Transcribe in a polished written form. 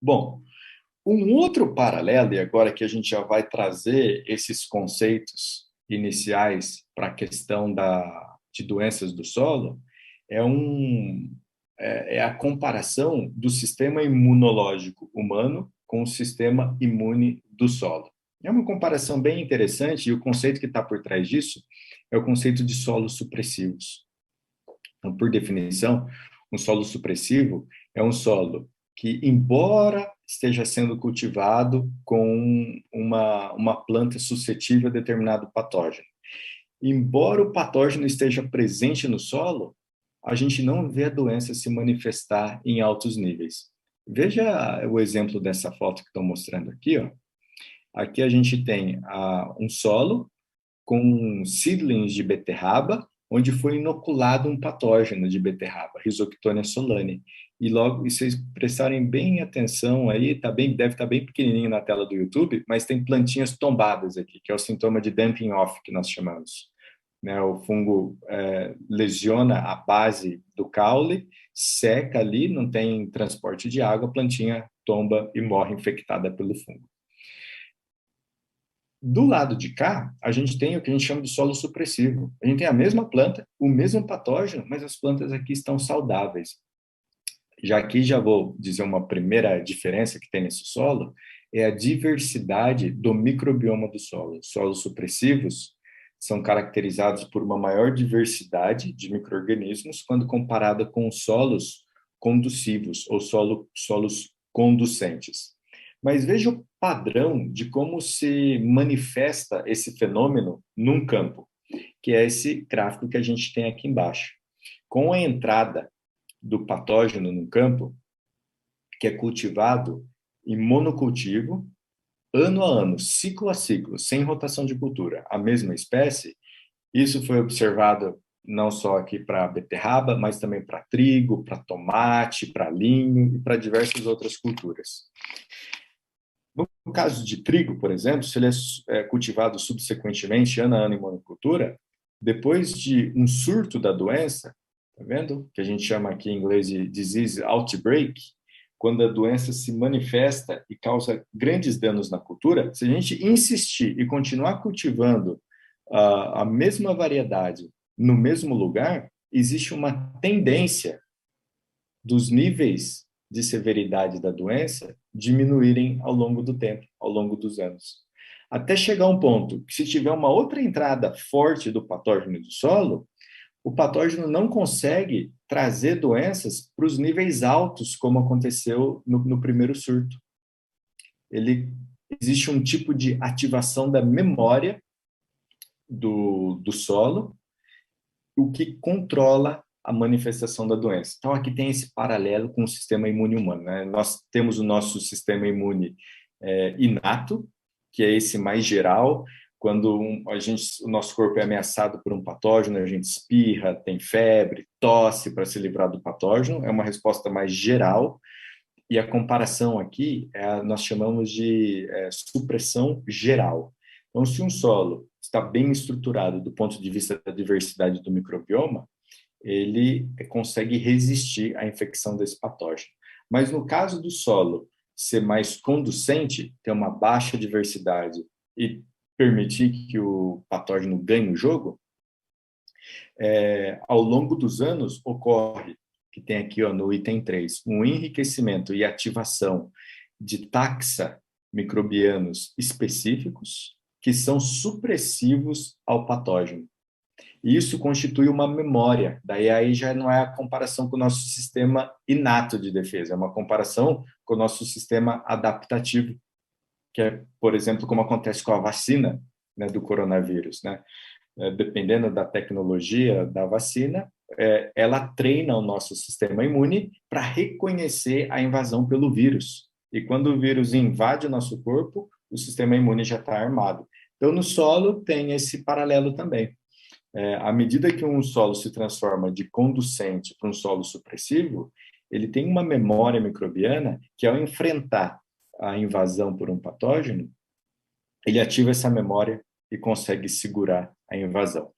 Bom, um outro paralelo, e agora que a gente já vai trazer esses conceitos iniciais para a questão de doenças do solo, é, um, é a comparação do sistema imunológico humano com o sistema imune do solo. É uma comparação bem interessante, e o conceito que está por trás disso é o conceito de solos supressivos. Então, por definição, um solo supressivo é um solo que, embora esteja sendo cultivado com uma planta suscetível a determinado patógeno, embora o patógeno esteja presente no solo, a gente não vê a doença se manifestar em altos níveis. Veja o exemplo dessa foto que estou mostrando aqui, ó. Aqui a gente tem um solo com seedlings de beterraba, onde foi inoculado um patógeno de beterraba, Rhizoctonia solani. E logo, e vocês prestarem bem atenção aí, deve estar bem pequenininho na tela do YouTube, mas tem plantinhas tombadas aqui, que é o sintoma de damping off, que nós chamamos. Né, o fungo lesiona a base do caule, seca ali, não tem transporte de água, a plantinha tomba e morre infectada pelo fungo. Do lado de cá, a gente tem o que a gente chama de solo supressivo. A gente tem a mesma planta, o mesmo patógeno, mas as plantas aqui estão saudáveis. Já aqui já vou dizer uma primeira diferença que tem nesse solo, é a diversidade do microbioma do solo. Solos supressivos são caracterizados por uma maior diversidade de micro-organismos quando comparada com solos conducivos ou solos conducentes. Mas veja o padrão de como se manifesta esse fenômeno num campo, que é esse gráfico que a gente tem aqui embaixo. Com a entrada do patógeno no campo, que é cultivado em monocultivo, ano a ano, ciclo a ciclo, sem rotação de cultura, a mesma espécie, isso foi observado não só aqui para beterraba, mas também para trigo, para tomate, para linho e para diversas outras culturas. No caso de trigo, por exemplo, se ele é cultivado subsequentemente, ano a ano em monocultura, depois de um surto da doença, tá vendo? Que a gente chama aqui em inglês de disease outbreak, quando a doença se manifesta e causa grandes danos na cultura, se a gente insistir e continuar cultivando a mesma variedade no mesmo lugar, existe uma tendência dos níveis de severidade da doença diminuírem ao longo do tempo, ao longo dos anos. Até chegar a um ponto que, se tiver uma outra entrada forte do patógeno do solo, o patógeno não consegue trazer doenças para os níveis altos, como aconteceu no primeiro surto. Existe um tipo de ativação da memória do solo, o que controla a manifestação da doença. Então, aqui tem esse paralelo com o sistema imune humano. Né? Nós temos o nosso sistema imune inato, que é esse mais geral. Quando o nosso corpo é ameaçado por um patógeno, a gente espirra, tem febre, tosse para se livrar do patógeno. É uma resposta mais geral. E a comparação aqui, nós chamamos de supressão geral. Então, se um solo está bem estruturado do ponto de vista da diversidade do microbioma, ele consegue resistir à infecção desse patógeno. Mas no caso do solo ser mais conducente, ter uma baixa diversidade e permitir que o patógeno ganhe o jogo, ao longo dos anos ocorre, que tem aqui no item 3, um enriquecimento e ativação de taxa microbianos específicos que são supressivos ao patógeno. E isso constitui uma memória. Daí aí já não é a comparação com o nosso sistema inato de defesa, é uma comparação com o nosso sistema adaptativo, que é, por exemplo, como acontece com a vacina, né, do coronavírus, né? Dependendo da tecnologia da vacina, ela treina o nosso sistema imune para reconhecer a invasão pelo vírus. E quando o vírus invade o nosso corpo, o sistema imune já está armado. Então, no solo tem esse paralelo também. À medida que um solo se transforma de conducente para um solo supressivo, ele tem uma memória microbiana que, ao enfrentar a invasão por um patógeno, ele ativa essa memória e consegue segurar a invasão.